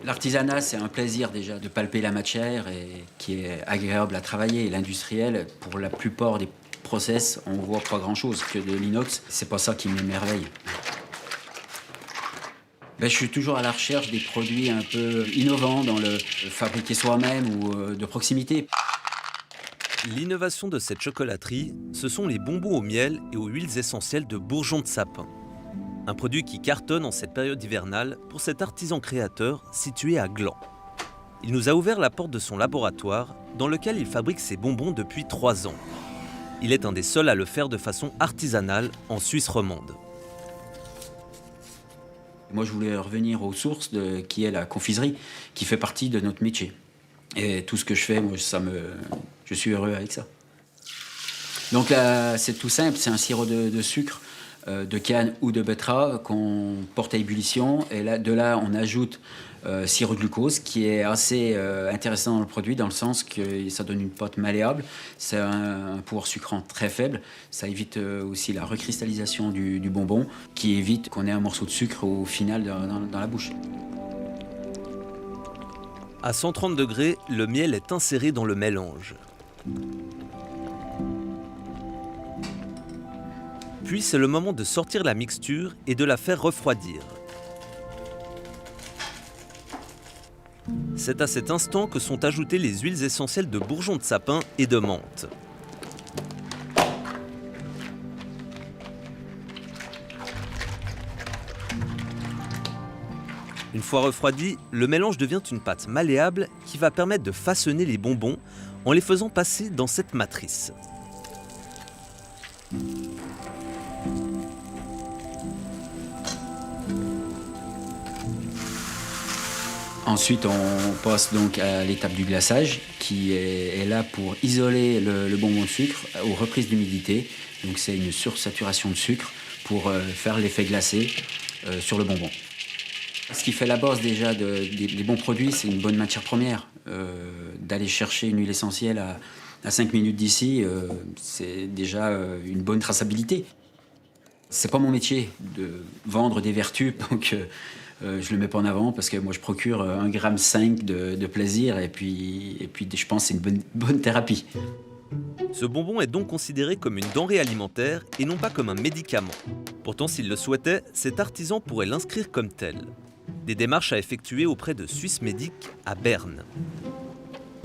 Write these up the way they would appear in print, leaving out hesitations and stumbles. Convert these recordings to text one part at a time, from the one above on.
L'artisanat, c'est un plaisir déjà de palper la matière et qui est agréable à travailler. Et l'industriel, pour la plupart des process, on voit pas grand-chose que de l'inox. C'est pas ça qui m'émerveille. Je suis toujours à la recherche des produits un peu innovants dans le fabriquer soi-même ou de proximité. L'innovation de cette chocolaterie, ce sont les bonbons au miel et aux huiles essentielles de bourgeons de sapin. Un produit qui cartonne en cette période hivernale pour cet artisan créateur situé à Gland. Il nous a ouvert la porte de son laboratoire dans lequel il fabrique ses bonbons depuis 3 ans. Il est un des seuls à le faire de façon artisanale en Suisse romande. Moi, je voulais revenir aux sources qui est la confiserie, qui fait partie de notre métier. Et tout ce que je fais, moi, je suis heureux avec ça. Donc là, c'est tout simple, c'est un sirop de sucre, de canne ou de betterave qu'on porte à ébullition. Et là, de là, on ajoute sirop de glucose, qui est assez intéressant dans le produit, dans le sens que ça donne une pâte malléable. C'est un pouvoir sucrant très faible. Ça évite aussi la recristallisation du bonbon, qui évite qu'on ait un morceau de sucre au final dans la bouche. À 130 degrés, le miel est inséré dans le mélange. Puis c'est le moment de sortir la mixture et de la faire refroidir. C'est à cet instant que sont ajoutées les huiles essentielles de bourgeons de sapin et de menthe. Une fois refroidi, le mélange devient une pâte malléable qui va permettre de façonner les bonbons en les faisant passer dans cette matrice. Ensuite, on passe donc à l'étape du glaçage, qui est là pour isoler le bonbon de sucre aux reprises d'humidité. Donc c'est une sursaturation de sucre pour faire l'effet glacé sur le bonbon. Ce qui fait la base déjà des bons produits, c'est une bonne matière première. D'aller chercher une huile essentielle à 5 minutes d'ici, c'est déjà une bonne traçabilité. C'est pas mon métier de vendre des vertus, donc je le mets pas en avant parce que moi je procure 1,5 g de plaisir et puis je pense que c'est une bonne thérapie. Ce bonbon est donc considéré comme une denrée alimentaire et non pas comme un médicament. Pourtant, s'il le souhaitait, cet artisan pourrait l'inscrire comme tel. Des démarches à effectuer auprès de Swissmedic à Berne.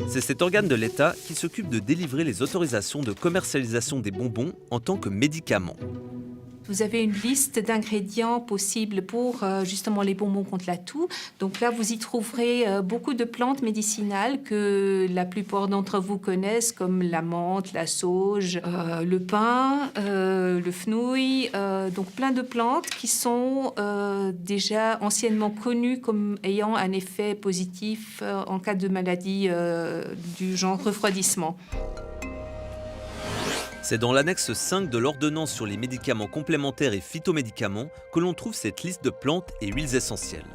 C'est cet organe de l'État qui s'occupe de délivrer les autorisations de commercialisation des bonbons en tant que médicaments. Vous avez une liste d'ingrédients possibles pour justement les bonbons contre la toux. Donc là, vous y trouverez beaucoup de plantes médicinales que la plupart d'entre vous connaissent, comme la menthe, la sauge, le pin, le fenouil. Donc plein de plantes qui sont déjà anciennement connues comme ayant un effet positif en cas de maladie du genre refroidissement. C'est dans l'annexe 5 de l'ordonnance sur les médicaments complémentaires et phytomédicaments que l'on trouve cette liste de plantes et huiles essentielles.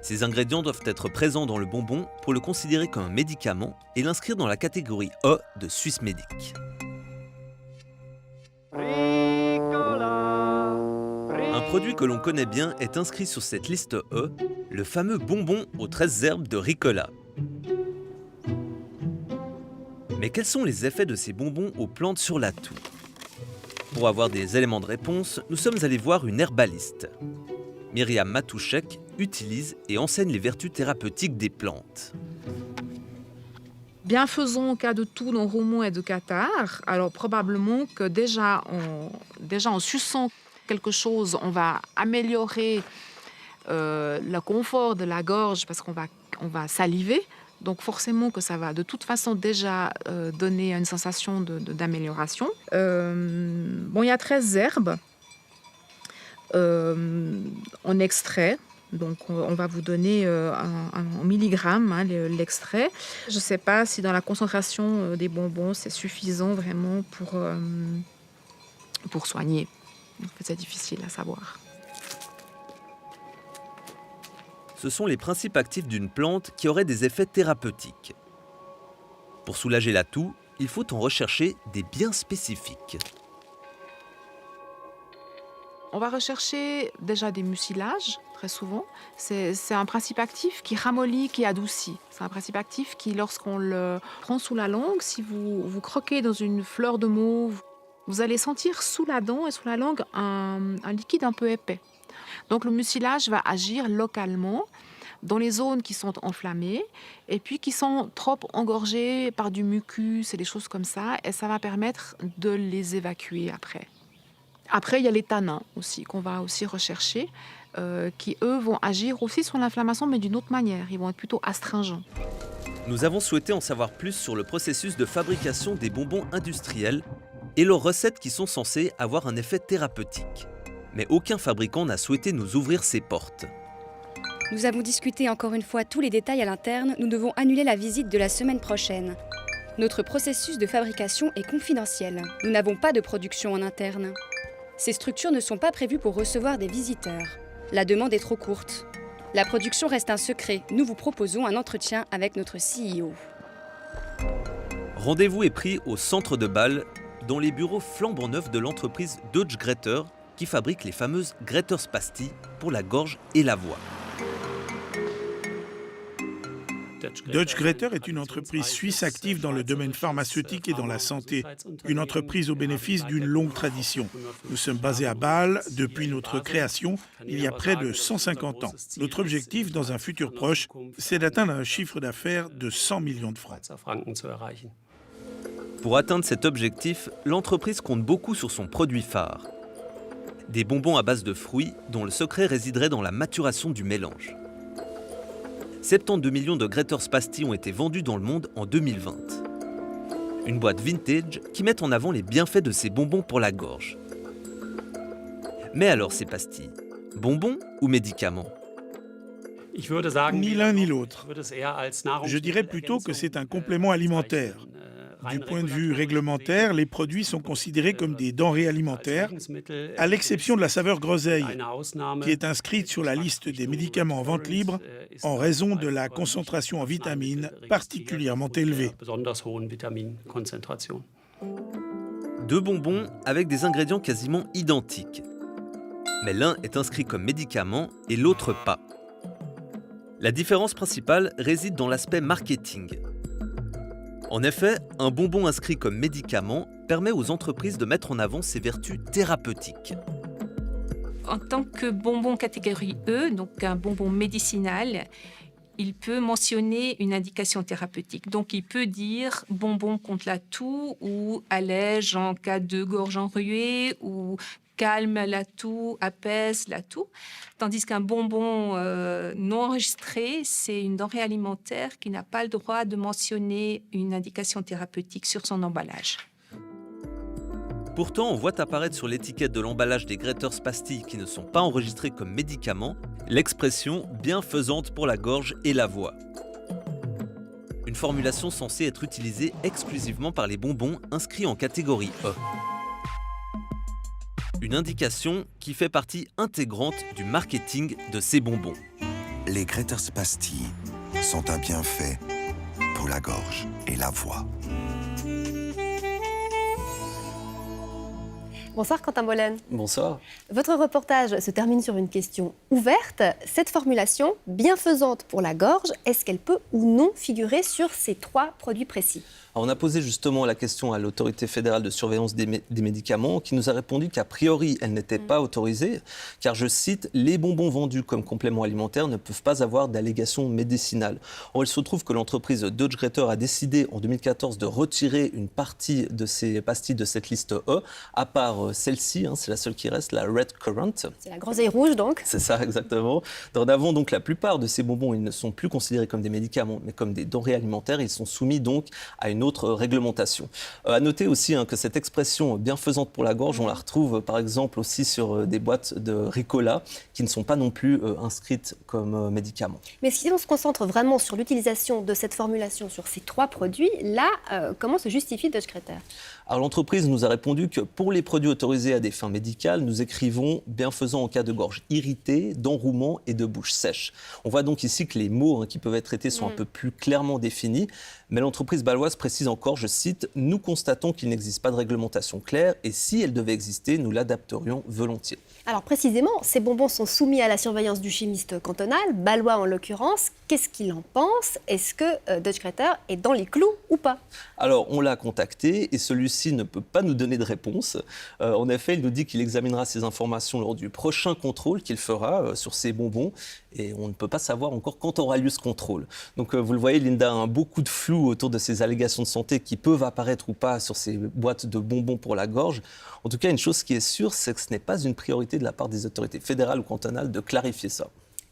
Ces ingrédients doivent être présents dans le bonbon pour le considérer comme un médicament et l'inscrire dans la catégorie E de Swissmedic. Un produit que l'on connaît bien est inscrit sur cette liste E, le fameux bonbon aux 13 herbes de Ricola. Mais quels sont les effets de ces bonbons aux plantes sur la toux? Pour avoir des éléments de réponse, nous sommes allés voir une herbaliste. Myriam Matouchek utilise et enseigne les vertus thérapeutiques des plantes. Bienfaisant en cas de toux, d'enrouement et de catarrhe. Alors probablement que déjà en suçant quelque chose, on va améliorer le confort de la gorge parce qu'on va saliver. Donc forcément que ça va de toute façon déjà donner une sensation d'amélioration. Il y a 13 herbes en extrait. Donc on va vous donner en milligrammes l'extrait. Je ne sais pas si dans la concentration des bonbons, c'est suffisant vraiment pour soigner. En fait, c'est difficile à savoir. Ce sont les principes actifs d'une plante qui auraient des effets thérapeutiques. Pour soulager la toux, il faut en rechercher des bien spécifiques. On va rechercher déjà des mucilages, très souvent. C'est un principe actif qui ramollit, qui adoucit. C'est un principe actif qui, lorsqu'on le prend sous la langue, si vous croquez dans une fleur de mauve, vous allez sentir sous la dent et sous la langue un liquide un peu épais. Donc le mucilage va agir localement dans les zones qui sont enflammées et puis qui sont trop engorgées par du mucus et des choses comme ça. Et ça va permettre de les évacuer après. Après, il y a les tanins aussi, qu'on va aussi rechercher, qui, eux, vont agir aussi sur l'inflammation, mais d'une autre manière. Ils vont être plutôt astringents. Nous avons souhaité en savoir plus sur le processus de fabrication des bonbons industriels et leurs recettes qui sont censées avoir un effet thérapeutique. Mais aucun fabricant n'a souhaité nous ouvrir ses portes. Nous avons discuté encore une fois tous les détails à l'interne. Nous devons annuler la visite de la semaine prochaine. Notre processus de fabrication est confidentiel. Nous n'avons pas de production en interne. Ces structures ne sont pas prévues pour recevoir des visiteurs. La demande est trop courte. La production reste un secret. Nous vous proposons un entretien avec notre CEO. Rendez-vous est pris au centre de Bâle, dans les bureaux flambant neufs de l'entreprise Deutsche Gräter, qui fabrique les fameuses Gräters Pastilles pour la gorge et la voix. Deutsche Gräter est une entreprise suisse active dans le domaine pharmaceutique et dans la santé. Une entreprise au bénéfice d'une longue tradition. Nous sommes basés à Bâle depuis notre création, il y a près de 150 ans. Notre objectif, dans un futur proche, c'est d'atteindre un chiffre d'affaires de 100 millions de francs. Pour atteindre cet objectif, l'entreprise compte beaucoup sur son produit phare. Des bonbons à base de fruits dont le secret résiderait dans la maturation du mélange. 72 millions de Gräters Pastilles ont été vendus dans le monde en 2020. Une boîte vintage qui met en avant les bienfaits de ces bonbons pour la gorge. Mais alors ces pastilles, bonbons ou médicaments ? Ni l'un ni l'autre. Je dirais plutôt que c'est un complément alimentaire. Du point de vue réglementaire, les produits sont considérés comme des denrées alimentaires, à l'exception de la saveur groseille, qui est inscrite sur la liste des médicaments en vente libre en raison de la concentration en vitamines particulièrement élevée. Deux bonbons avec des ingrédients quasiment identiques. Mais l'un est inscrit comme médicament et l'autre pas. La différence principale réside dans l'aspect marketing. En effet, un bonbon inscrit comme médicament permet aux entreprises de mettre en avant ses vertus thérapeutiques. En tant que bonbon catégorie E, donc un bonbon médicinal, il peut mentionner une indication thérapeutique. Donc, il peut dire bonbon contre la toux ou allège en cas de gorge enrouée ou calme la toux, apaise la toux. Tandis qu'un bonbon non enregistré, c'est une denrée alimentaire qui n'a pas le droit de mentionner une indication thérapeutique sur son emballage. Pourtant, on voit apparaître sur l'étiquette de l'emballage des Gräters Pastilles qui ne sont pas enregistrés comme médicaments, l'expression « bienfaisante pour la gorge et la voix ». Une formulation censée être utilisée exclusivement par les bonbons inscrits en catégorie E. Une indication qui fait partie intégrante du marketing de ces bonbons. Les Gräters Pastilles sont un bienfait pour la gorge et la voix. Bonsoir Quentin Bollen. Bonsoir. Votre reportage se termine sur une question ouverte. Cette formulation, bienfaisante pour la gorge, est-ce qu'elle peut ou non figurer sur ces 3 produits précis ? Alors, on a posé justement la question à l'autorité fédérale de surveillance des médicaments qui nous a répondu qu'a priori, elle n'était pas autorisée, car, je cite, « les bonbons vendus comme compléments alimentaires ne peuvent pas avoir d'allégation médicinale ». Or, il se trouve que l'entreprise Deutsche Gräter a décidé en 2014 de retirer une partie de ces pastilles de cette liste E, à part celle-ci, c'est la seule qui reste, la Red Currant. C'est la groseille rouge donc. C'est ça, exactement. Dorénavant, donc, la plupart de ces bonbons, ils ne sont plus considérés comme des médicaments, mais comme des denrées alimentaires. Ils sont soumis donc à une autre réglementation. À noter aussi que cette expression bienfaisante pour la gorge, on la retrouve par exemple aussi sur des boîtes de Ricola qui ne sont pas non plus inscrites comme médicaments. Mais si on se concentre vraiment sur l'utilisation de cette formulation sur ces 3 produits, là, comment se justifie Deutsche Gräter ? Alors l'entreprise nous a répondu que pour les produits autorisés à des fins médicales, nous écrivons bienfaisant en cas de gorge irritée, d'enrouement et de bouche sèche. On voit donc ici que les mots qui peuvent être traités sont un peu plus clairement définis, mais l'entreprise bâloise précise encore, je cite, « Nous constatons qu'il n'existe pas de réglementation claire et si elle devait exister, nous l'adapterions volontiers ». Alors précisément, ces bonbons sont soumis à la surveillance du chimiste cantonal, bâlois en l'occurrence. Qu'est-ce qu'il en pense? Est-ce que Deutschkräuter est dans les clous ou pas? Alors, on l'a contacté et celui-ci ne peut pas nous donner de réponse. En effet, il nous dit qu'il examinera ces informations lors du prochain contrôle qu'il fera sur ces bonbons et on ne peut pas savoir encore quand aura lieu ce contrôle. Donc, vous le voyez, Linda a beaucoup de flou autour de ces allégations de santé qui peuvent apparaître ou pas sur ces boîtes de bonbons pour la gorge. En tout cas, une chose qui est sûre, c'est que ce n'est pas une priorité de la part des autorités fédérales ou cantonales de clarifier ça.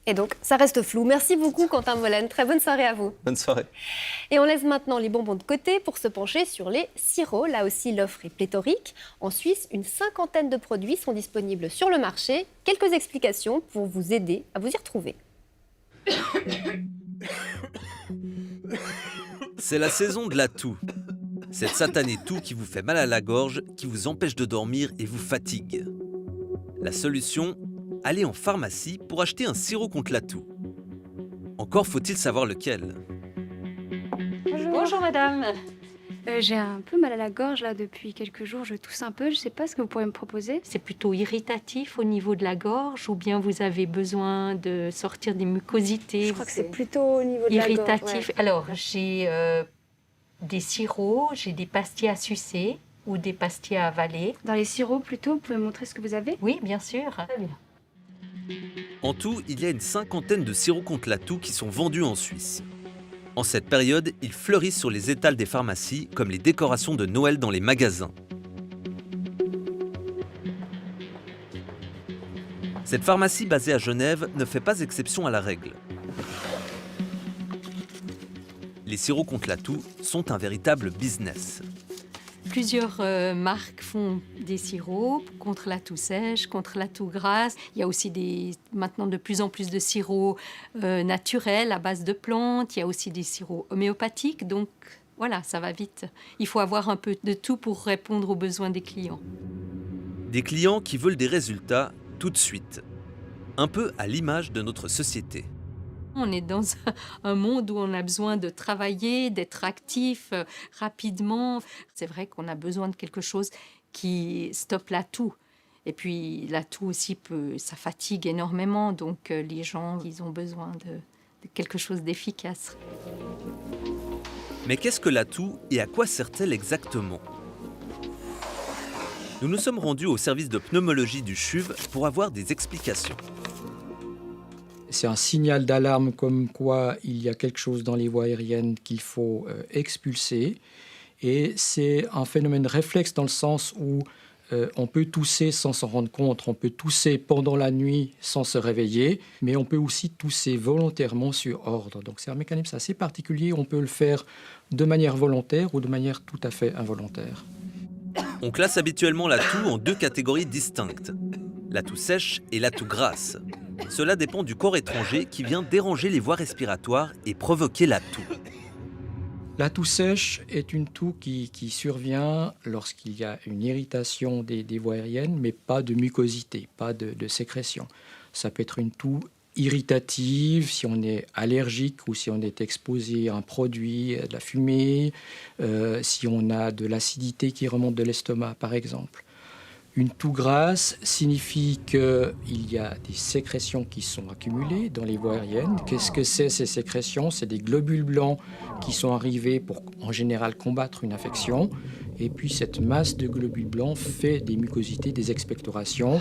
Et donc, ça reste flou. Merci beaucoup, Quentin Molène. Très bonne soirée à vous. Bonne soirée. Et on laisse maintenant les bonbons de côté pour se pencher sur les sirops. Là aussi, l'offre est pléthorique. En Suisse, une 50aine de produits sont disponibles sur le marché. Quelques explications pour vous aider à vous y retrouver. C'est la saison de la toux. Cette satanée toux qui vous fait mal à la gorge, qui vous empêche de dormir et vous fatigue. La solution, allez en pharmacie pour acheter un sirop contre la toux. Encore faut-il savoir lequel. Bonjour madame. J'ai un peu mal à la gorge là depuis quelques jours, je tousse un peu, je ne sais pas ce que vous pourriez me proposer. C'est plutôt irritatif au niveau de la gorge ou bien vous avez besoin de sortir des mucosités? Je crois que c'est plutôt au niveau de la gorge. Irritatif. Ouais. Alors j'ai des sirops, j'ai des pastilles à sucer ou des pastilles à avaler. Dans les sirops plutôt, vous pouvez me montrer ce que vous avez? Oui, bien sûr. Très bien. En tout, il y a une 50aine de sirops contre la toux qui sont vendus en Suisse. En cette période, ils fleurissent sur les étals des pharmacies comme les décorations de Noël dans les magasins. Cette pharmacie basée à Genève ne fait pas exception à la règle. Les sirops contre la toux sont un véritable business. Plusieurs marques font des sirops contre la toux sèche, contre la toux grasse. Il y a aussi maintenant de plus en plus de sirops naturels à base de plantes. Il y a aussi des sirops homéopathiques. Donc voilà, ça va vite. Il faut avoir un peu de tout pour répondre aux besoins des clients. Des clients qui veulent des résultats tout de suite. Un peu à l'image de notre société. On est dans un monde où on a besoin de travailler, d'être actif rapidement. C'est vrai qu'on a besoin de quelque chose qui stoppe la toux. Et puis la toux aussi, ça fatigue énormément. Donc les gens, ils ont besoin de quelque chose d'efficace. Mais qu'est-ce que la toux et à quoi sert-elle exactement? Nous nous sommes rendus au service de pneumologie du CHUV pour avoir des explications. C'est un signal d'alarme comme quoi il y a quelque chose dans les voies aériennes qu'il faut expulser. Et c'est un phénomène réflexe dans le sens où on peut tousser sans s'en rendre compte. On peut tousser pendant la nuit sans se réveiller, mais on peut aussi tousser volontairement sur ordre. Donc c'est un mécanisme assez particulier. On peut le faire de manière volontaire ou de manière tout à fait involontaire. On classe habituellement la toux en deux catégories distinctes. La toux sèche et la toux grasse. Cela dépend du corps étranger qui vient déranger les voies respiratoires et provoquer la toux. La toux sèche est une toux qui survient lorsqu'il y a une irritation des voies aériennes, mais pas de mucosité, pas de sécrétion. Ça peut être une toux irritative si on est allergique ou si on est exposé à un produit, à de la fumée, si on a de l'acidité qui remonte de l'estomac, par exemple. Une toux grasse signifie qu'il y a des sécrétions qui sont accumulées dans les voies aériennes. Qu'est-ce que c'est ces sécrétions? C'est des globules blancs qui sont arrivés pour, en général, combattre une infection. Et puis cette masse de globules blancs fait des mucosités, des expectorations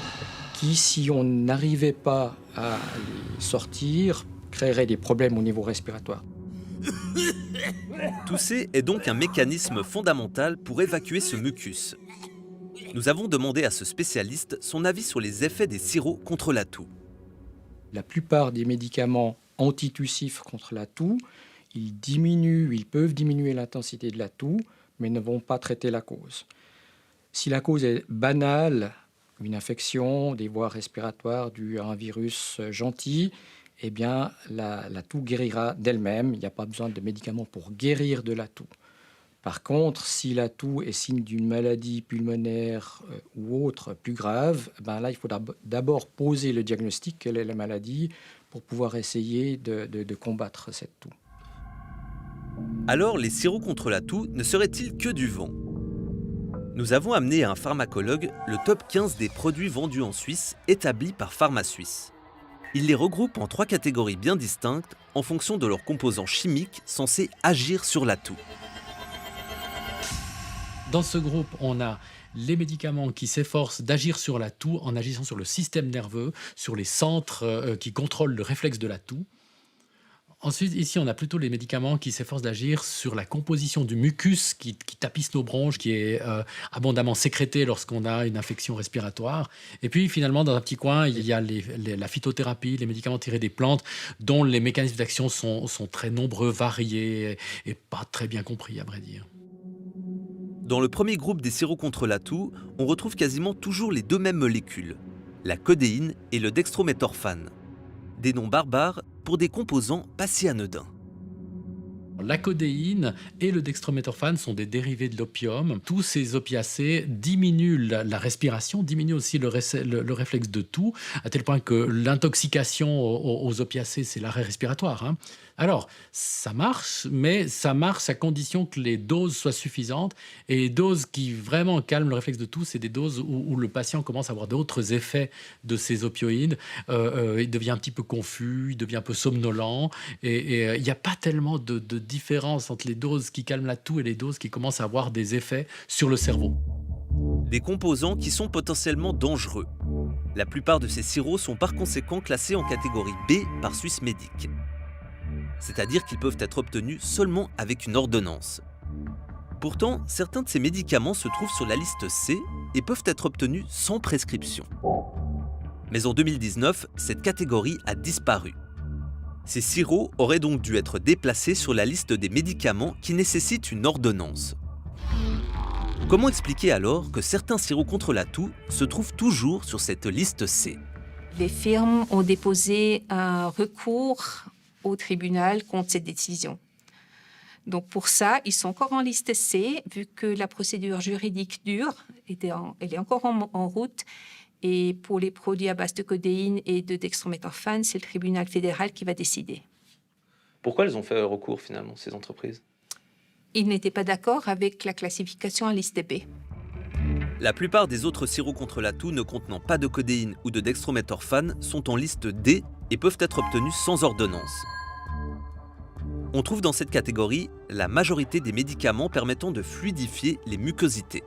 qui, si on n'arrivait pas à les sortir, créeraient des problèmes au niveau respiratoire. Tousser est donc un mécanisme fondamental pour évacuer ce mucus. Nous avons demandé à ce spécialiste son avis sur les effets des sirops contre la toux. La plupart des médicaments antitussifs contre la toux, ils peuvent diminuer l'intensité de la toux, mais ne vont pas traiter la cause. Si la cause est banale, une infection des voies respiratoires due à un virus gentil, eh bien la toux guérira d'elle-même. Il n'y a pas besoin de médicaments pour guérir de la toux. Par contre, si la toux est signe d'une maladie pulmonaire ou autre plus grave, ben là, il faut d'abord poser le diagnostic, quelle est la maladie, pour pouvoir essayer de combattre cette toux. Alors, les sirops contre la toux ne seraient-ils que du vent? Nous avons amené à un pharmacologue le top 15 des produits vendus en Suisse, établis par PharmaSuisse. Il les regroupe en 3 catégories bien distinctes en fonction de leurs composants chimiques censés agir sur la toux. Dans ce groupe, on a les médicaments qui s'efforcent d'agir sur la toux en agissant sur le système nerveux, sur les centres qui contrôlent le réflexe de la toux. Ensuite, ici, on a plutôt les médicaments qui s'efforcent d'agir sur la composition du mucus qui tapisse nos bronches, qui est abondamment sécrété lorsqu'on a une infection respiratoire. Et puis, finalement, dans un petit coin, il y a la phytothérapie, les médicaments tirés des plantes, dont les mécanismes d'action sont très nombreux, variés et pas très bien compris, à vrai dire. Dans le premier groupe des sirops contre la toux, on retrouve quasiment toujours les 2 mêmes molécules, la codéine et le dextrométhorphane. Des noms barbares pour des composants pas si anodins. La codéine et le dextrométhorphane sont des dérivés de l'opium. Tous ces opiacés diminuent la respiration, diminuent aussi le réflexe de toux, à tel point que l'intoxication aux opiacés, c'est l'arrêt respiratoire, hein. Alors, ça marche, mais ça marche à condition que les doses soient suffisantes. Et les doses qui vraiment calment le réflexe de toux, c'est des doses où le patient commence à avoir d'autres effets de ces opioïdes. Il devient un petit peu confus, il devient un peu somnolent. Et il n'y a pas tellement de différence entre les doses qui calment la toux et les doses qui commencent à avoir des effets sur le cerveau. Des composants qui sont potentiellement dangereux. La plupart de ces sirops sont par conséquent classés en catégorie B par Swissmedic. C'est-à-dire qu'ils peuvent être obtenus seulement avec une ordonnance. Pourtant, certains de ces médicaments se trouvent sur la liste C et peuvent être obtenus sans prescription. Mais en 2019, cette catégorie a disparu. Ces sirops auraient donc dû être déplacés sur la liste des médicaments qui nécessitent une ordonnance. Comment expliquer alors que certains sirops contre la toux se trouvent toujours sur cette liste C? Les firmes ont déposé un recours au tribunal contre cette décision. Donc pour ça, ils sont encore en liste C, vu que la procédure juridique dure, elle est encore en route. Et pour les produits à base de codéine et de dextrométhorphane, c'est le tribunal fédéral qui va décider. Pourquoi elles ont fait recours finalement, ces entreprises? Ils n'étaient pas d'accord avec la classification en liste B. La plupart des autres sirops contre la toux ne contenant pas de codéine ou de dextrométhorphane sont en liste D et peuvent être obtenus sans ordonnance. On trouve dans cette catégorie la majorité des médicaments permettant de fluidifier les mucosités.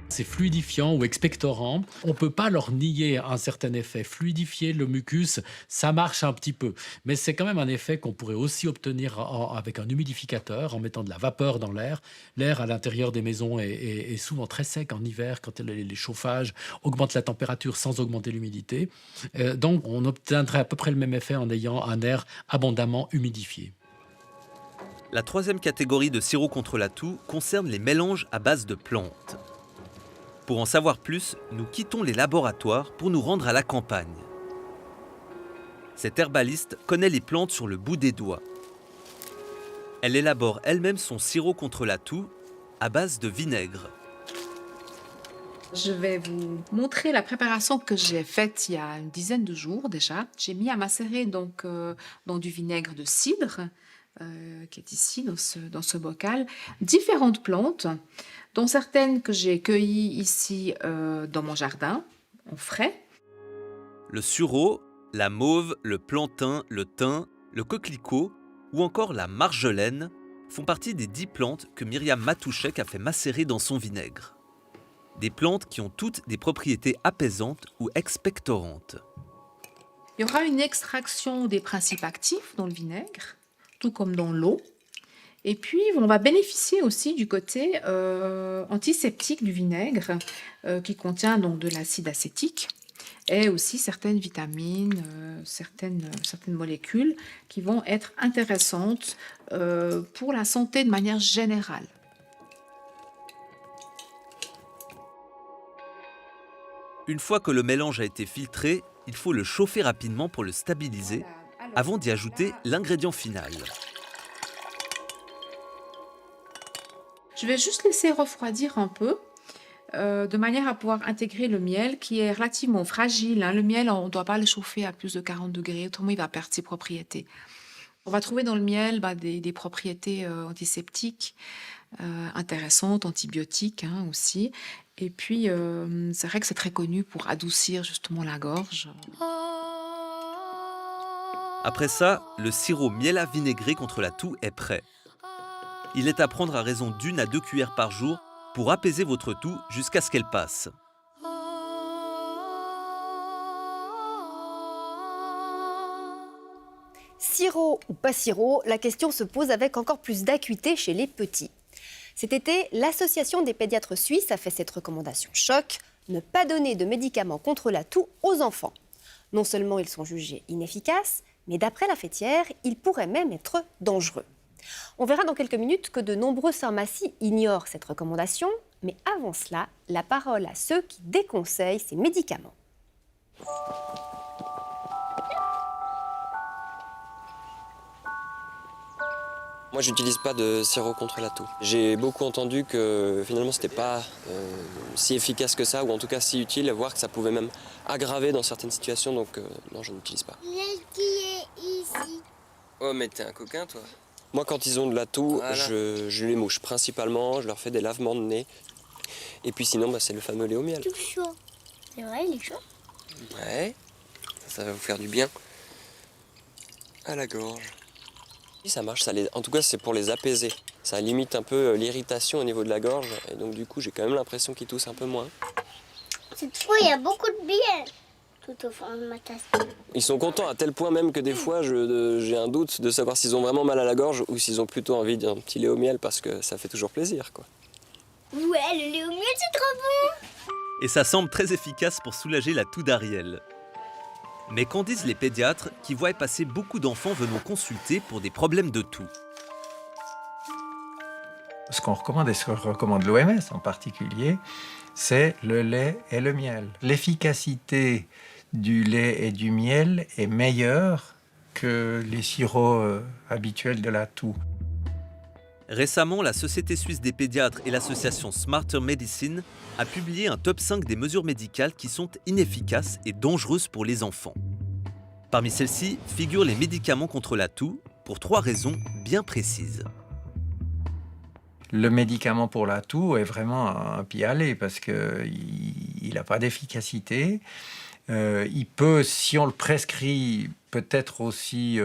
Ces fluidifiants ou expectorants, on ne peut pas leur nier un certain effet. Fluidifier le mucus, ça marche un petit peu. Mais c'est quand même un effet qu'on pourrait aussi obtenir avec un humidificateur, en mettant de la vapeur dans l'air. L'air à l'intérieur des maisons est souvent très sec en hiver, quand les chauffages augmentent la température sans augmenter l'humidité. Donc on obtiendrait à peu près le même effet en ayant un air abondamment humidifié. La troisième catégorie de sirops contre la toux concerne les mélanges à base de plantes. Pour en savoir plus, nous quittons les laboratoires pour nous rendre à la campagne. Cette herbaliste connaît les plantes sur le bout des doigts. Elle élabore elle-même son sirop contre la toux à base de vinaigre. Je vais vous montrer la préparation que j'ai faite il y a une dizaine de jours déjà. J'ai mis à macérer donc, dans du vinaigre de cidre, qui est ici dans ce bocal, différentes plantes, dont certaines que j'ai cueillies ici dans mon jardin, en frais. Le sureau, la mauve, le plantain, le thym, le coquelicot ou encore la marjolaine font partie des 10 plantes que Myriam Matouchek a fait macérer dans son vinaigre. Des plantes qui ont toutes des propriétés apaisantes ou expectorantes. Il y aura une extraction des principes actifs dans le vinaigre, tout comme dans l'eau. Et puis, on va bénéficier aussi du côté antiseptique du vinaigre, qui contient donc de l'acide acétique et aussi certaines vitamines, certaines molécules qui vont être intéressantes pour la santé de manière générale. Une fois que le mélange a été filtré, il faut le chauffer rapidement pour le stabiliser, avant d'y ajouter l'ingrédient final. Je vais juste laisser refroidir un peu, de manière à pouvoir intégrer le miel qui est relativement fragile. Le miel, on ne doit pas le chauffer à plus de 40 degrés, autrement il va perdre ses propriétés. On va trouver dans le miel des propriétés antiseptiques intéressantes, antibiotiques aussi. Et puis, c'est vrai que c'est très connu pour adoucir justement la gorge. Après ça, le sirop miel à vinaigré contre la toux est prêt. Il est à prendre à raison d'1 à 2 cuillères par jour pour apaiser votre toux jusqu'à ce qu'elle passe. Sirop ou pas sirop, la question se pose avec encore plus d'acuité chez les petits. Cet été, l'Association des pédiatres suisses a fait cette recommandation choc, ne pas donner de médicaments contre la toux aux enfants. Non seulement ils sont jugés inefficaces, mais d'après la fêtière, ils pourraient même être dangereux. On verra dans quelques minutes que de nombreuses pharmacies ignorent cette recommandation, mais avant cela, la parole à ceux qui déconseillent ces médicaments. Moi, j'utilise pas de sirop contre la toux. J'ai beaucoup entendu que finalement, c'était pas si efficace que ça, ou en tout cas si utile, voire que ça pouvait même aggraver dans certaines situations, donc non, je n'utilise pas. Qui est ici? Oh, mais t'es un coquin, toi. Moi, quand ils ont de la toux, voilà. je les mouche principalement, je leur fais des lavements de nez. Et puis sinon, c'est le fameux lait au miel. Tout chaud. C'est vrai, il est chaud? Ouais, ça va vous faire du bien à la gorge. Ça marche, en tout cas c'est pour les apaiser. Ça limite un peu l'irritation au niveau de la gorge et donc du coup j'ai quand même l'impression qu'ils toussent un peu moins. Cette fois il y a beaucoup de bière tout au fond de ma tasse. Ils sont contents à tel point même que des fois j'ai un doute de savoir s'ils ont vraiment mal à la gorge ou s'ils ont plutôt envie d'un petit lait au miel parce que ça fait toujours plaisir, quoi. Ouais, le lait au miel c'est trop bon. Et ça semble très efficace pour soulager la toux d'Ariel. Mais qu'en disent les pédiatres qui voient passer beaucoup d'enfants venant consulter pour des problèmes de toux? Ce qu'on recommande et ce que recommande l'OMS en particulier, c'est le lait et le miel. L'efficacité du lait et du miel est meilleure que les sirops habituels de la toux. Récemment, la Société suisse des pédiatres et l'association Smarter Medicine a publié un top 5 des mesures médicales qui sont inefficaces et dangereuses pour les enfants. Parmi celles-ci figurent les médicaments contre la toux pour 3 raisons bien précises. Le médicament pour la toux est vraiment un pis-aller parce qu'il n'a pas d'efficacité. Il peut, si on le prescrit, peut-être aussi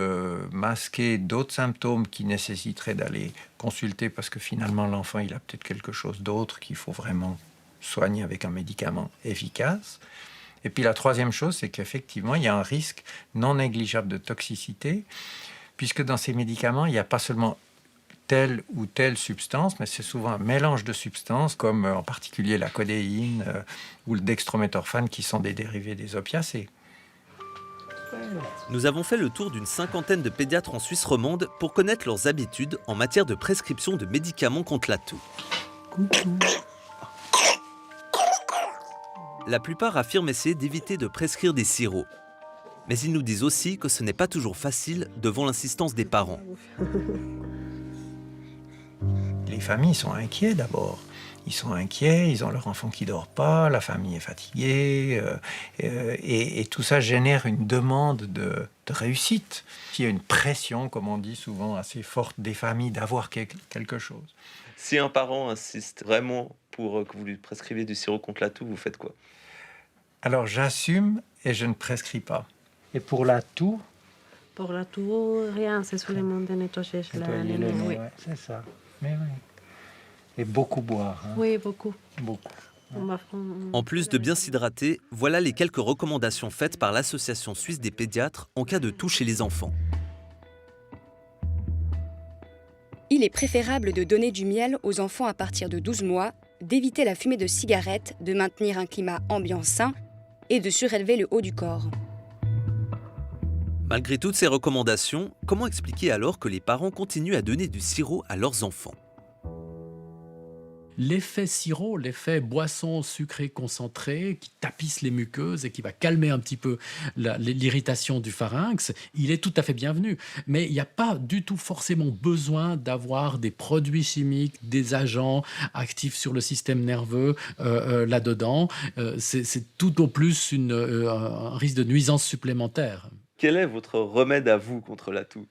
masquer d'autres symptômes qui nécessiteraient d'aller consulter parce que finalement l'enfant il a peut-être quelque chose d'autre qu'il faut vraiment soigner avec un médicament efficace. Et puis la troisième chose, c'est qu'effectivement il y a un risque non négligeable de toxicité puisque dans ces médicaments il n'y a pas seulement telle ou telle substance, mais c'est souvent un mélange de substances, comme en particulier la codéine ou le dextrométhorphane, qui sont des dérivés des opiacés. Nous avons fait le tour d'une 50aine de pédiatres en Suisse romande pour connaître leurs habitudes en matière de prescription de médicaments contre la toux. La plupart affirment essayer d'éviter de prescrire des sirops. Mais ils nous disent aussi que ce n'est pas toujours facile devant l'insistance des parents. Les familles sont inquiets d'abord. Ils sont inquiets, ils ont leur enfant qui ne dort pas, la famille est fatiguée, et tout ça génère une demande de réussite. Il y a une pression, comme on dit souvent, assez forte des familles d'avoir quelque chose. Si un parent insiste vraiment pour que vous lui prescriviez du sirop contre la toux, vous faites quoi? Alors j'assume et je ne prescris pas. Et pour la toux? Pour la toux, rien, c'est seulement de nettoyer le nez. Oui. Ouais, c'est ça. Mais oui. Et beaucoup boire. Hein. Oui, beaucoup. Beaucoup. En plus de bien s'hydrater, voilà les quelques recommandations faites par l'Association suisse des pédiatres en cas de toux chez les enfants. Il est préférable de donner du miel aux enfants à partir de 12 mois, d'éviter la fumée de cigarettes, de maintenir un climat ambiant sain et de surélever le haut du corps. Malgré toutes ces recommandations, comment expliquer alors que les parents continuent à donner du sirop à leurs enfants? L'effet sirop, l'effet boisson sucrée concentrée qui tapisse les muqueuses et qui va calmer un petit peu l'irritation du pharynx, il est tout à fait bienvenu. Mais il n'y a pas du tout forcément besoin d'avoir des produits chimiques, des agents actifs sur le système nerveux là-dedans. C'est tout au plus un risque de nuisance supplémentaire. Quel est votre remède à vous contre la toux ?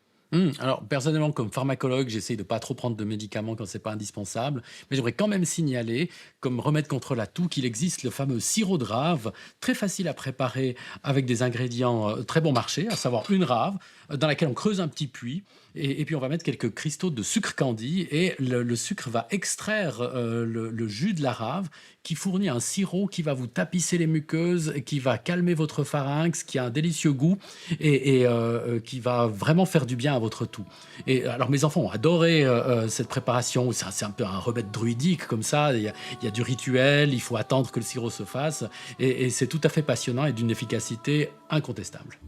Alors, personnellement, comme pharmacologue, j'essaye de ne pas trop prendre de médicaments quand ce n'est pas indispensable. Mais j'aimerais quand même signaler, comme remède contre la toux, qu'il existe le fameux sirop de rave, très facile à préparer avec des ingrédients très bon marché, à savoir une rave, dans laquelle on creuse un petit puits. Et puis, on va mettre quelques cristaux de sucre candi. Et le sucre va extraire le jus de la rave, qui fournit un sirop qui va vous tapisser les muqueuses, qui va calmer votre pharynx, qui a un délicieux goût et qui va vraiment faire du bien à votre toux. Et alors mes enfants ont adoré cette préparation. C'est un peu un remède druidique comme ça. Il y a du rituel, il faut attendre que le sirop se fasse. Et c'est tout à fait passionnant et d'une efficacité incontestable.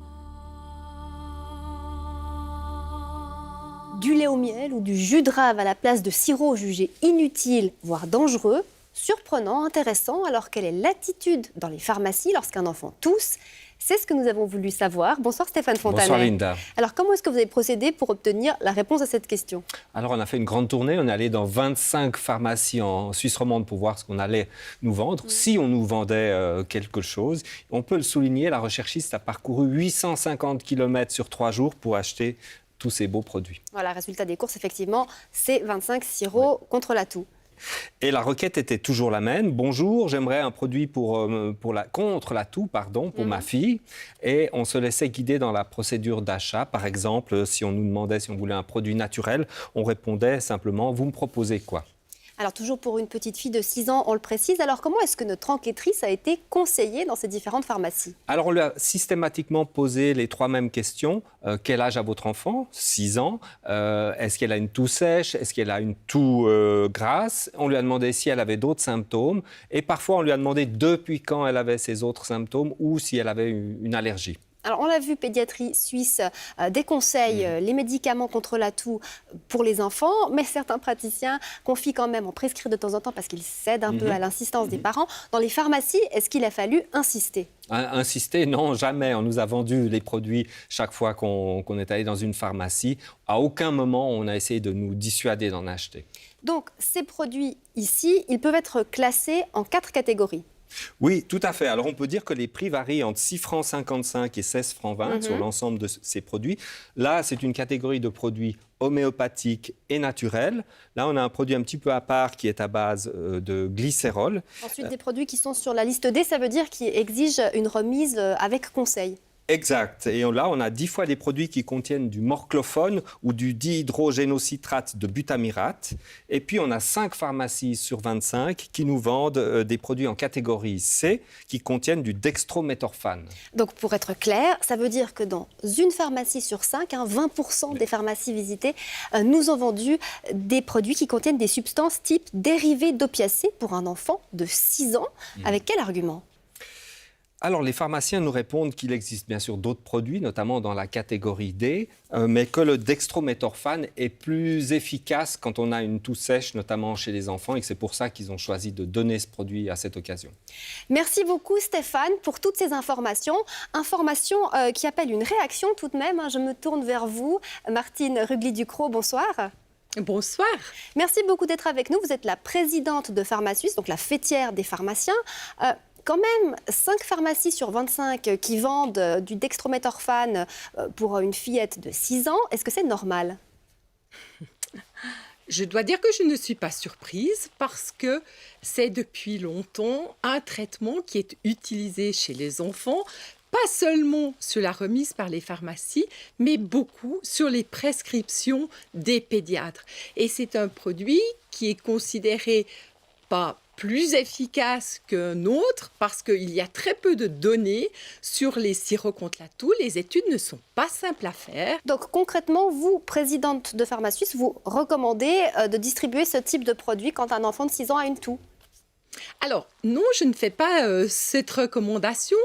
Du lait au miel ou du jus de rave à la place de sirop jugé inutile, voire dangereux, surprenant, intéressant, alors quelle est l'attitude dans les pharmacies lorsqu'un enfant tousse? C'est ce que nous avons voulu savoir. Bonsoir Stéphane Fontanet. Bonsoir Linda. Alors comment est-ce que vous avez procédé pour obtenir la réponse à cette question? Alors on a fait une grande tournée, on est allé dans 25 pharmacies en Suisse romande pour voir ce qu'on allait nous vendre, si on nous vendait quelque chose. On peut le souligner, la recherchiste a parcouru 850 km sur 3 jours pour acheter tous ces beaux produits. Voilà, résultat des courses, effectivement, c'est 25 sirops contre la toux. Et la requête était toujours la même. Bonjour, j'aimerais un produit contre la toux, pour ma fille. Et on se laissait guider dans la procédure d'achat. Par exemple, si on nous demandait si on voulait un produit naturel, on répondait simplement, vous me proposez quoi ? Alors toujours pour une petite fille de 6 ans, on le précise. Alors comment est-ce que notre enquêtrice a été conseillée dans ces différentes pharmacies? Alors on lui a systématiquement posé les 3 mêmes questions. Quel âge a votre enfant? 6 ans. Est-ce qu'elle a une toux sèche? Est-ce qu'elle a une toux grasse? On lui a demandé si elle avait d'autres symptômes. Et parfois on lui a demandé depuis quand elle avait ces autres symptômes ou si elle avait une allergie. Alors, on l'a vu, Pédiatrie Suisse déconseille les médicaments contre la toux pour les enfants, mais certains praticiens confient quand même en prescrire de temps en temps parce qu'ils cèdent un peu à l'insistance des parents. Dans les pharmacies, est-ce qu'il a fallu insister? Insister, non, jamais. On nous a vendu les produits chaque fois qu'on est allé dans une pharmacie. À aucun moment, on a essayé de nous dissuader d'en acheter. Donc, ces produits ici, ils peuvent être classés en 4 catégories. Oui, tout à fait. Alors, on peut dire que les prix varient entre 6 francs 55 et 16 francs 20 sur l'ensemble de ces produits. Là, c'est une catégorie de produits homéopathiques et naturels. Là, on a un produit un petit peu à part qui est à base de glycérol. Ensuite, des produits qui sont sur la liste D, ça veut dire qu'ils exigent une remise avec conseil. Exact. Et là, on a 10 fois des produits qui contiennent du morclophone ou du dihydrogénocitrate de butamirate. Et puis, on a 5 pharmacies sur 25 qui nous vendent des produits en catégorie C qui contiennent du dextrométhorphane. Donc, pour être clair, ça veut dire que dans une pharmacie sur 5, 20% des pharmacies visitées nous ont vendu des produits qui contiennent des substances type dérivés d'opiacés pour un enfant de 6 ans. Avec quel argument ? Alors, les pharmaciens nous répondent qu'il existe bien sûr d'autres produits, notamment dans la catégorie D, mais que le dextrométhorphane est plus efficace quand on a une toux sèche, notamment chez les enfants, et que c'est pour ça qu'ils ont choisi de donner ce produit à cette occasion. Merci beaucoup Stéphane pour toutes ces informations. Informations qui appellent une réaction tout de même. Je me tourne vers vous. Martine Rugli-Ducrot, bonsoir. Bonsoir. Merci beaucoup d'être avec nous. Vous êtes la présidente de PharmaSuisse, donc la fêtière des pharmaciens. Quand même, 5 pharmacies sur 25 qui vendent du dextrométhorphane pour une fillette de 6 ans. Est-ce que c'est normal? Je dois dire que je ne suis pas surprise parce que c'est depuis longtemps un traitement qui est utilisé chez les enfants, pas seulement sur la remise par les pharmacies, mais beaucoup sur les prescriptions des pédiatres. Et c'est un produit qui est considéré pas plus efficace qu'un autre parce qu'il y a très peu de données sur les sirops contre la toux. Les études ne sont pas simples à faire. Donc concrètement, vous, présidente de PharmaSuisse, vous recommandez de distribuer ce type de produit quand un enfant de 6 ans a une toux? Alors, non, je ne fais pas cette recommandation.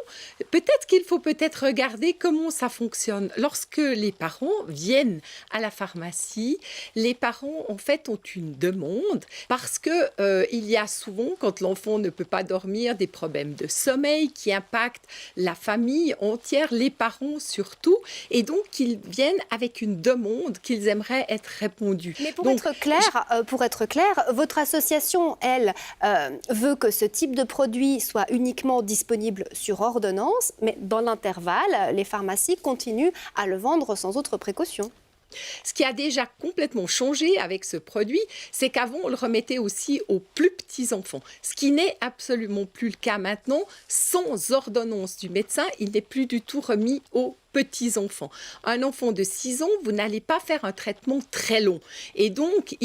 Peut-être qu'il faut regarder comment ça fonctionne. Lorsque les parents viennent à la pharmacie, les parents, en fait, ont une demande parce que il y a souvent, quand l'enfant ne peut pas dormir, des problèmes de sommeil qui impactent la famille entière, les parents surtout, et donc ils viennent avec une demande qu'ils aimeraient être répondue. Mais pour être clair, votre association, elle, veut que ce type de produit soit uniquement disponible sur ordonnance, mais dans l'intervalle, les pharmacies continuent à le vendre sans autre précaution. Ce qui a déjà complètement changé avec ce produit, c'est qu'avant, on le remettait aussi aux plus petits enfants, ce qui n'est absolument plus le cas maintenant. Sans ordonnance du médecin, il n'est plus du tout remis aux petits-enfants. Un enfant de 6 ans, vous n'allez pas faire un traitement très long. Et donc,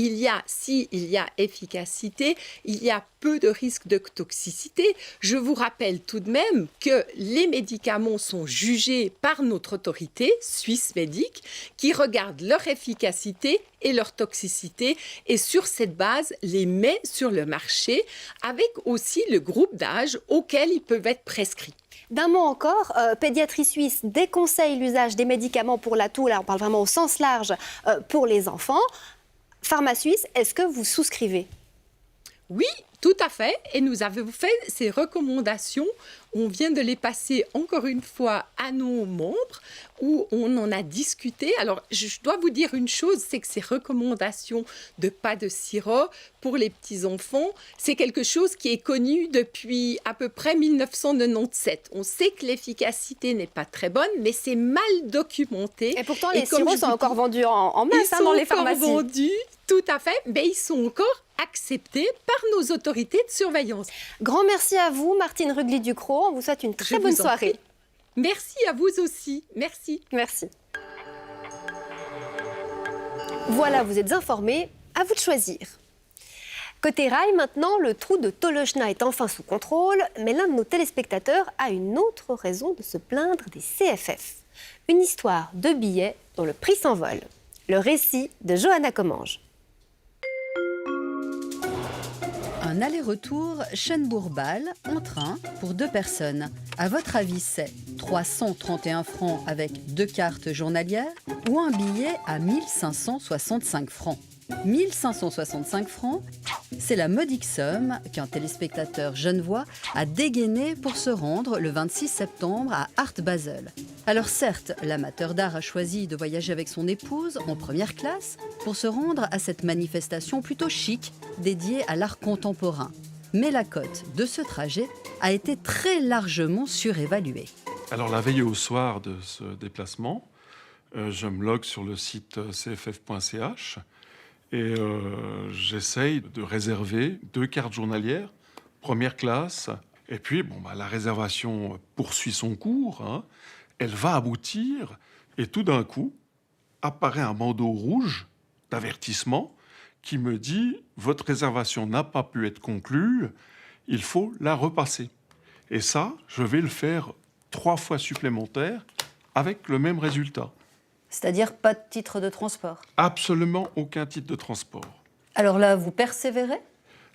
s'il y a efficacité, il y a peu de risque de toxicité. Je vous rappelle tout de même que les médicaments sont jugés par notre autorité, Swissmedic, qui regarde leur efficacité et leur toxicité, et sur cette base, les met sur le marché, avec aussi le groupe d'âge auquel ils peuvent être prescrits. D'un mot encore, Pédiatrie Suisse déconseille l'usage des médicaments pour la toux, là on parle vraiment au sens large, pour les enfants. Pharma Suisse, est-ce que vous souscrivez ? Oui, tout à fait. Et nous avons fait ces recommandations. On vient de les passer encore une fois à nos membres où on en a discuté. Alors, je dois vous dire une chose, c'est que ces recommandations de pas de sirop pour les petits-enfants, c'est quelque chose qui est connu depuis à peu près 1997. On sait que l'efficacité n'est pas très bonne, mais c'est mal documenté. Et pourtant, les sirops sont encore vendus en masse dans les pharmacies. Ils sont encore vendus, tout à fait, mais ils sont encore acceptés par nos autorités de surveillance. Grand merci à vous, Martine Rugli-Ducrot. On vous souhaite une très bonne soirée. Merci à vous aussi. Merci. Merci. Voilà, vous êtes informés. À vous de choisir. Côté rail, maintenant, le trou de Tolojna est enfin sous contrôle, mais l'un de nos téléspectateurs a une autre raison de se plaindre des CFF. Une histoire de billets dont le prix s'envole. Le récit de Johanna Commange. Un aller-retour Chenbourg-Bâle en train pour 2 personnes. À votre avis, c'est 331 francs avec 2 cartes journalières ou un billet à 1565 francs ? 1565 francs, c'est la modique somme qu'un téléspectateur genevois a dégainée pour se rendre le 26 septembre à Art Basel. Alors certes, l'amateur d'art a choisi de voyager avec son épouse en première classe pour se rendre à cette manifestation plutôt chic dédiée à l'art contemporain. Mais la cote de ce trajet a été très largement surévaluée. Alors la veille au soir de ce déplacement, je me logue sur le site cff.ch et j'essaye de réserver 2 cartes journalières, première classe. Et puis, la réservation poursuit son cours, hein. Elle va aboutir, et tout d'un coup, apparaît un bandeau rouge d'avertissement qui me dit « Votre réservation n'a pas pu être conclue, il faut la repasser ». Et ça, je vais le faire 3 fois supplémentaire avec le même résultat. C'est-à-dire pas de titre de transport? Absolument aucun titre de transport. Alors là, vous persévérez?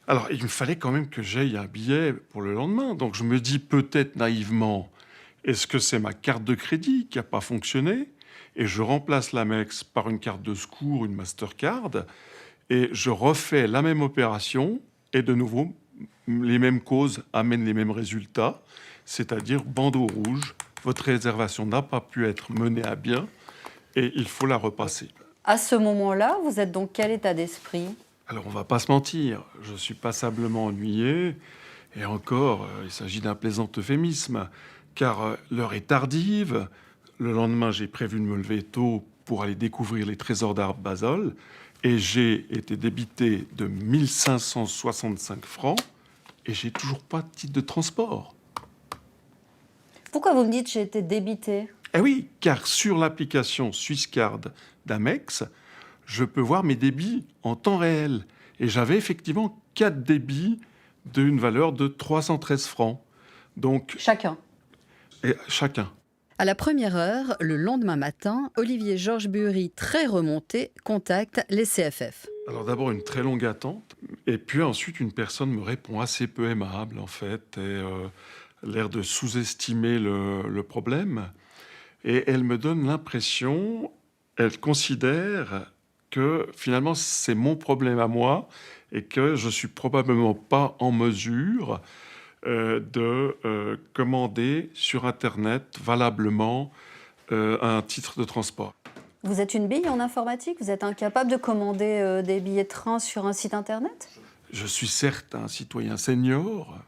Alors, il me fallait quand même que j'aille un billet pour le lendemain. Donc, je me dis peut-être naïvement, est-ce que c'est ma carte de crédit qui n'a pas fonctionné? Et je remplace l'Amex par une carte de secours, une Mastercard, et je refais la même opération, et de nouveau, les mêmes causes amènent les mêmes résultats, c'est-à-dire bandeau rouge, votre réservation n'a pas pu être menée à bien, et il faut la repasser. À ce moment-là, vous êtes dans quel état d'esprit? Alors, on ne va pas se mentir, je suis passablement ennuyé, et encore, il s'agit d'un plaisant euphémisme, car l'heure est tardive. Le lendemain, j'ai prévu de me lever tôt pour aller découvrir les trésors d'Art Basel, et j'ai été débité de 1565 francs, et j'ai toujours pas de titre de transport. Pourquoi vous me dites j'ai été débité? Eh oui, car sur l'application Swisscard d'Amex, je peux voir mes débits en temps réel. Et j'avais effectivement 4 débits d'une valeur de 313 francs. Donc, chacun. Et chacun. À la première heure, le lendemain matin, Olivier Georges Bury, très remonté, contacte les CFF. Alors d'abord une très longue attente, et puis ensuite une personne me répond assez peu aimable en fait, et l'air de sous-estimer le problème. Et elle me donne l'impression, elle considère que finalement c'est mon problème à moi et que je suis probablement pas en mesure de commander sur Internet valablement un titre de transport. Vous êtes une bille en informatique? Vous êtes incapable de commander des billets de train sur un site Internet? Je suis certes un citoyen senior,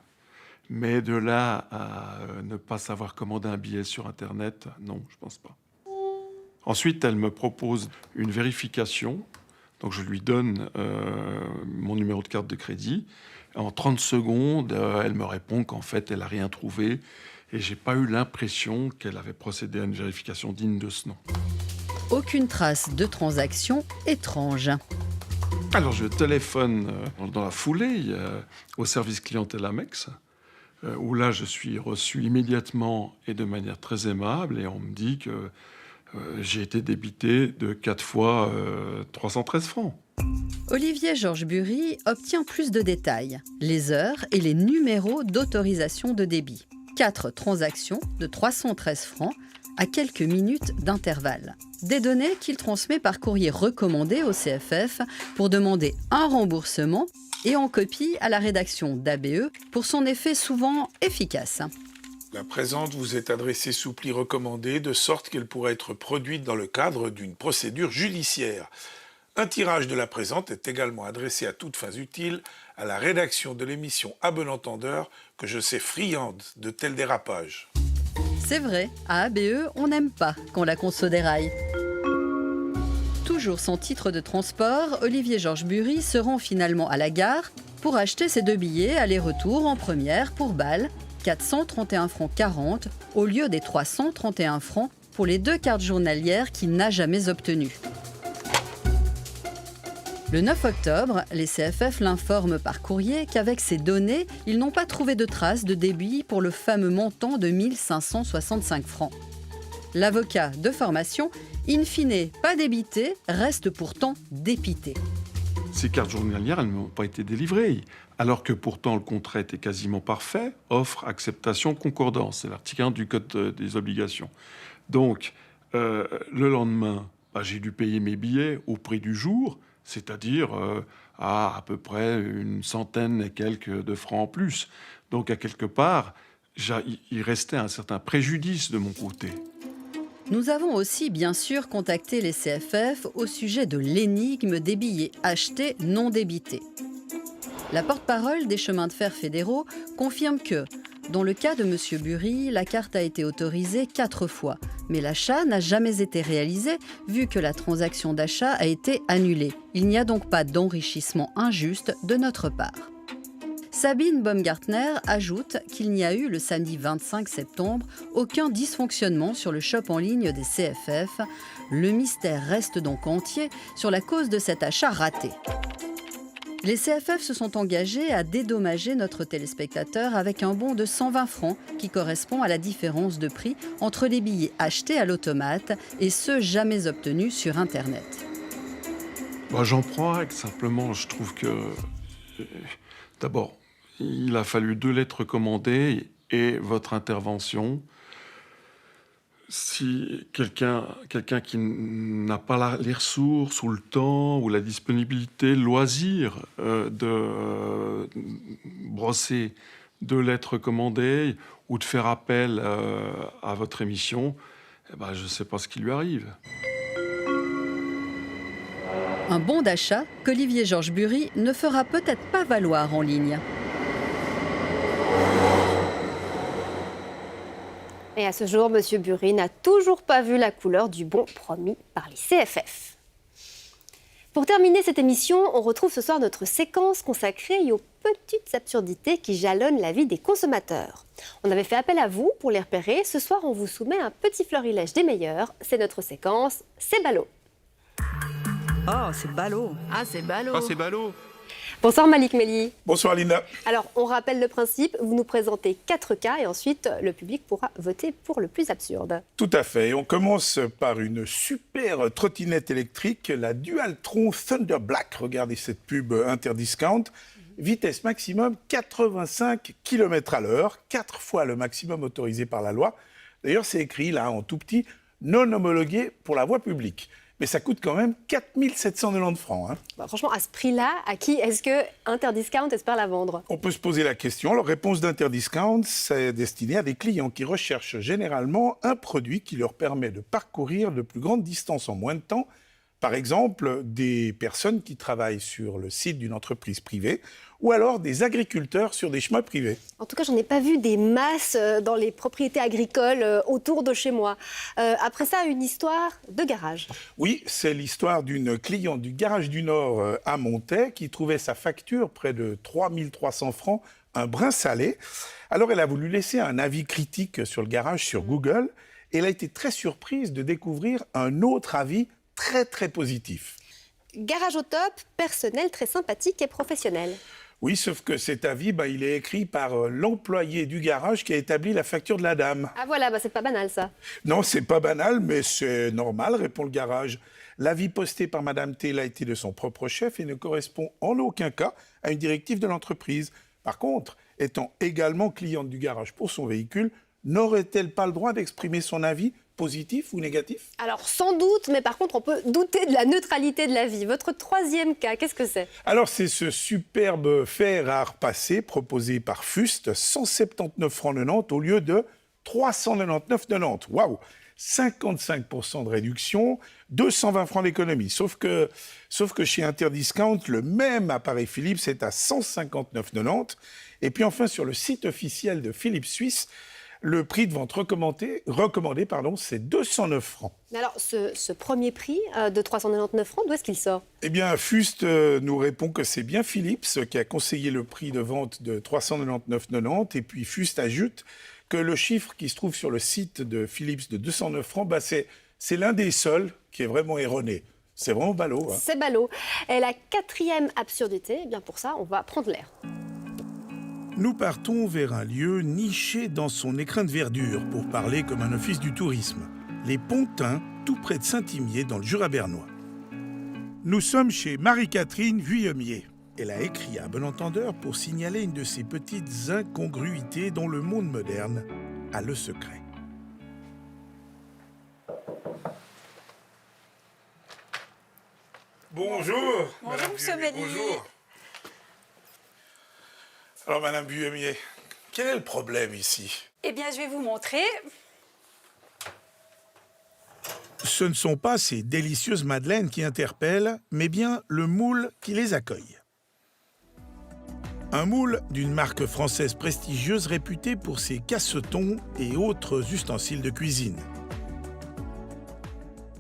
mais de là à ne pas savoir commander un billet sur Internet, non, je ne pense pas. Ensuite, elle me propose une vérification. Donc, je lui donne mon numéro de carte de crédit. En 30 secondes, elle me répond qu'en fait, elle n'a rien trouvé. Et je n'ai pas eu l'impression qu'elle avait procédé à une vérification digne de ce nom. Aucune trace de transaction étrange. Alors, je téléphone dans la foulée au service clientèle Amex, où là, je suis reçu immédiatement et de manière très aimable. Et on me dit que j'ai été débité de 4 fois 313 francs. Olivier Georges Bury obtient plus de détails, les heures et les numéros d'autorisation de débit. 4 transactions de 313 francs à quelques minutes d'intervalle. Des données qu'il transmet par courrier recommandé au CFF pour demander un remboursement et en copie à la rédaction d'ABE pour son effet souvent efficace. La présente vous est adressée sous pli recommandé de sorte qu'elle pourra être produite dans le cadre d'une procédure judiciaire. Un tirage de la présente est également adressé à toutes fins utiles à la rédaction de l'émission À bon entendeur que je sais friande de tels dérapages. C'est vrai, à ABE, on n'aime pas quand la conso déraille. Toujours sans titre de transport, Olivier Georges Bury se rend finalement à la gare pour acheter ses 2 billets aller-retour en première pour Bâle, 431 francs 40 au lieu des 331 francs pour les 2 cartes journalières qu'il n'a jamais obtenues. Le 9 octobre, les CFF l'informent par courrier qu'avec ces données, ils n'ont pas trouvé de traces de débit pour le fameux montant de 1565 francs. L'avocat de formation, in fine pas débité, reste pourtant dépité. Ces cartes journalières, elles n'ont pas été délivrées, alors que pourtant le contrat était quasiment parfait, offre, acceptation, concordance. C'est l'article 1 du Code des obligations. Donc, le lendemain, j'ai dû payer mes billets au prix du jour, c'est-à-dire à peu près une centaine et quelques de francs en plus. Donc, à quelque part, il restait un certain préjudice de mon côté. Nous avons aussi, bien sûr, contacté les CFF au sujet de l'énigme des billets achetés non débités. La porte-parole des chemins de fer fédéraux confirme que, dans le cas de M. Bury, la carte a été autorisée 4 fois, mais l'achat n'a jamais été réalisé vu que la transaction d'achat a été annulée. Il n'y a donc pas d'enrichissement injuste de notre part. Sabine Baumgartner ajoute qu'il n'y a eu le samedi 25 septembre aucun dysfonctionnement sur le shop en ligne des CFF. Le mystère reste donc entier sur la cause de cet achat raté. Les CFF se sont engagés à dédommager notre téléspectateur avec un bon de 120 francs qui correspond à la différence de prix entre les billets achetés à l'automate et ceux jamais obtenus sur Internet. J'en prends acte, simplement, je trouve que... D'abord, il a fallu 2 lettres commandées et votre intervention. Si quelqu'un qui n'a pas les ressources ou le temps ou la disponibilité, le loisir de brosser 2 lettres commandées ou de faire appel à votre émission, je ne sais pas ce qui lui arrive. Un bon d'achat qu'Olivier Georges Bury ne fera peut-être pas valoir en ligne. Et à ce jour, M. Bury n'a toujours pas vu la couleur du bon promis par les CFF. Pour terminer cette émission, on retrouve ce soir notre séquence consacrée aux petites absurdités qui jalonnent la vie des consommateurs. On avait fait appel à vous pour les repérer. Ce soir, on vous soumet un petit florilège des meilleurs. C'est notre séquence « C'est ballot ». Oh, c'est ballot. Ah, c'est ballot. Ah, c'est ballot. Bonsoir Malik Melli. Bonsoir Linda. Alors, on rappelle le principe, vous nous présentez 4 cas et ensuite le public pourra voter pour le plus absurde. Tout à fait. On commence par une super trottinette électrique, la Dualtron Thunder Black. Regardez cette pub Interdiscount. Vitesse maximum 85 km/h, 4 fois le maximum autorisé par la loi. D'ailleurs, c'est écrit là en tout petit, non homologué pour la voie publique. Mais ça coûte quand même 4 790 francs. Bon, franchement, à ce prix-là, à qui est-ce que Interdiscount espère la vendre? On peut se poser la question. La réponse d'Interdiscount, c'est destiné à des clients qui recherchent généralement un produit qui leur permet de parcourir de plus grandes distances en moins de temps. Par exemple, des personnes qui travaillent sur le site d'une entreprise privée ou alors des agriculteurs sur des chemins privés. En tout cas, j'en ai pas vu des masses dans les propriétés agricoles autour de chez moi. Après ça, une histoire de garage. Oui, c'est l'histoire d'une cliente du Garage du Nord à Montaix qui trouvait sa facture près de 3 300 francs, un brin salé. Alors, elle a voulu laisser un avis critique sur le garage sur Google et elle a été très surprise de découvrir un autre avis très positif. Garage au top, personnel très sympathique et professionnel. Oui, sauf que cet avis, il est écrit par l'employé du garage qui a établi la facture de la dame. Ah voilà, c'est pas banal ça. Non, c'est pas banal, mais c'est normal, répond le garage. L'avis posté par Madame T a été de son propre chef et ne correspond en aucun cas à une directive de l'entreprise. Par contre, étant également cliente du garage pour son véhicule, n'aurait-elle pas le droit d'exprimer son avis positif ou négatif? Alors sans doute, mais par contre on peut douter de la neutralité de l'avis. Votre troisième cas, qu'est-ce que c'est? Alors c'est ce superbe fer à repasser proposé par Fust, 179 francs 90 au lieu de 399,90 90. Waouh! 55% de réduction, 220 francs d'économie. Sauf que chez Interdiscount, le même appareil Philips est à 159,90 90. Et puis enfin sur le site officiel de Philips Suisse, le prix de vente recommandé, c'est 209 francs. Alors, ce premier prix de 399 francs, d'où est-ce qu'il sort? Eh bien, Fust nous répond que c'est bien Philips qui a conseillé le prix de vente de 399,90 90. Et puis, Fust ajoute que le chiffre qui se trouve sur le site de Philips de 209 francs, c'est l'un des seuls qui est vraiment erroné. C'est vraiment ballot. C'est ballot. Et la quatrième absurdité, eh bien pour ça, on va prendre l'air. Nous partons vers un lieu niché dans son écrin de verdure, pour parler comme un office du tourisme. Les Pontins, tout près de Saint-Imier, dans le Jura bernois. Nous sommes chez Marie-Catherine Vuillemier. Elle a écrit à bon entendeur pour signaler une de ces petites incongruités dont le monde moderne a le secret. Bonjour. Bonjour, monsieur Melli. Bonjour. Alors, Madame Vuillemier, quel est le problème ici? Eh bien, je vais vous montrer. Ce ne sont pas ces délicieuses madeleines qui interpellent, mais bien le moule qui les accueille. Un moule d'une marque française prestigieuse réputée pour ses cassetons et autres ustensiles de cuisine.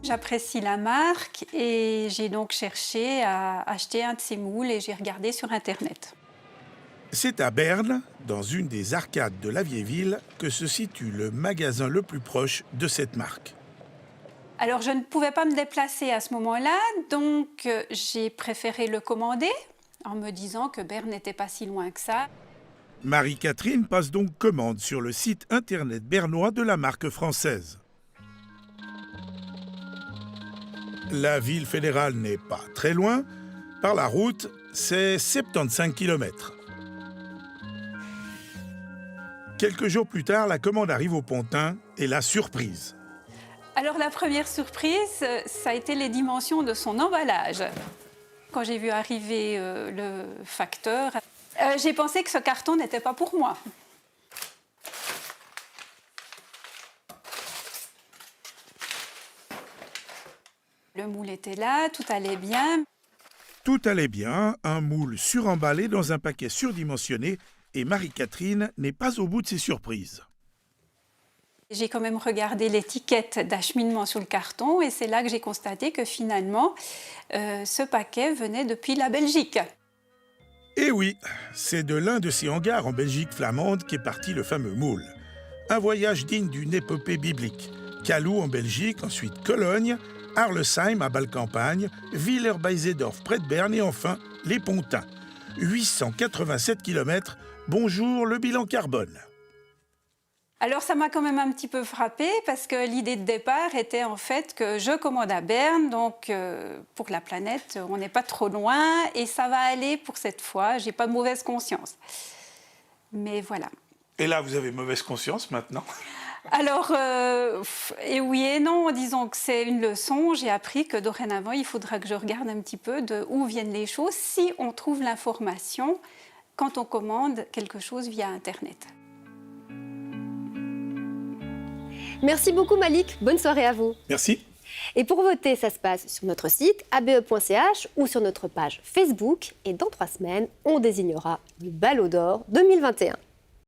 J'apprécie la marque et j'ai donc cherché à acheter un de ces moules et j'ai regardé sur Internet. C'est à Berne, dans une des arcades de la vieille ville, que se situe le magasin le plus proche de cette marque. Alors, je ne pouvais pas me déplacer à ce moment-là, donc j'ai préféré le commander en me disant que Berne n'était pas si loin que ça. Marie-Catherine passe donc commande sur le site internet bernois de la marque française. La ville fédérale n'est pas très loin. Par la route, c'est 75 km. Quelques jours plus tard, la commande arrive au Pontin et la surprise. Alors la première surprise, ça a été les dimensions de son emballage. Quand j'ai vu arriver le facteur, j'ai pensé que ce carton n'était pas pour moi. Le moule était là, tout allait bien. Tout allait bien, un moule suremballé dans un paquet surdimensionné, et Marie-Catherine n'est pas au bout de ses surprises. J'ai quand même regardé l'étiquette d'acheminement sur le carton et c'est là que j'ai constaté que finalement, ce paquet venait depuis la Belgique. Et oui, c'est de l'un de ces hangars en Belgique flamande qu'est parti le fameux moule. Un voyage digne d'une épopée biblique. Calou en Belgique, ensuite Cologne, Arlesheim à Bâle-Campagne, Villers-Beizersdorf près de Berne et enfin les Pontins. 887 km. Bonjour, le bilan carbone. Alors ça m'a quand même un petit peu frappée parce que l'idée de départ était en fait que je commande à Berne, donc pour la planète, on n'est pas trop loin et ça va aller pour cette fois, j'ai pas de mauvaise conscience. Mais voilà. Et là, vous avez mauvaise conscience maintenant? Alors, et oui et non, disons que c'est une leçon. J'ai appris que dorénavant, il faudra que je regarde un petit peu d'où viennent les choses si on trouve l'information quand on commande quelque chose via Internet. Merci beaucoup Malik, bonne soirée à vous. Merci. Et pour voter, ça se passe sur notre site abe.ch ou sur notre page Facebook. Et dans 3 semaines, on désignera le Ballot d'Or 2021.